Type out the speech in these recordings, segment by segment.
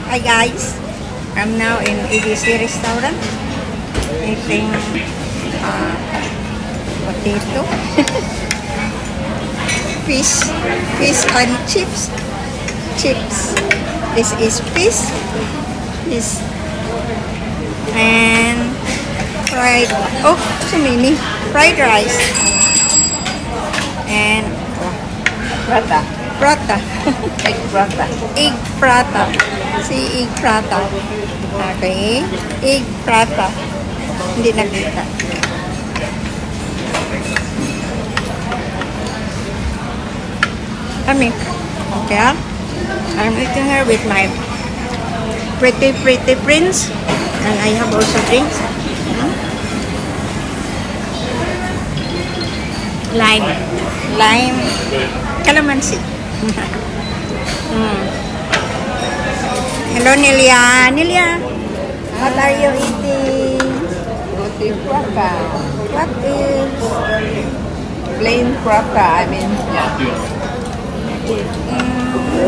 Hi guys, I'm now in ABC restaurant eating potato, fish and chips. This is fish and so many fried rice and Prata. prata. Egg prata. Egg prata. Si egg prata. Okay. Egg prata. Hindi nakita. Kami. Okay. I'm eating here with my pretty prince. And I have also drinks. Lime. Calamansi. Hello, Nelia. What are you eating? Roti prata. What is? Plain prata. I mean, yeah.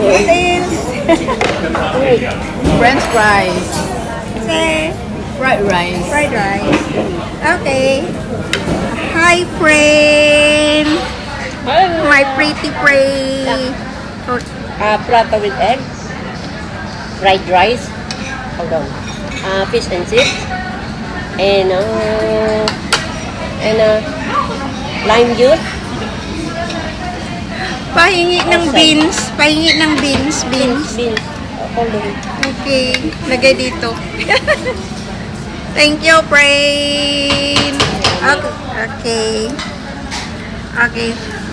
What is? French fries. Say, Fried rice. fried rice. Okay. Hi, friend. My pretty friend. Prata with egg, fried rice, hold on, fish and chips, and lime juice. Pahingi ng beans. Beans. Hold on. Okay. Lagay dito. Thank you, friend. Okay.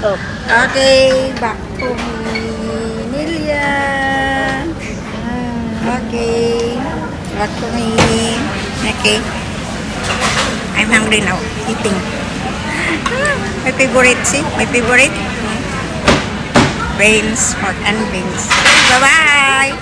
Oh, Okay, back to me, Nelia. Okay, back to me. Okay, I'm hungry now. Eating. My favorite, see? My favorite. Beans, pork and beans. Bye-bye.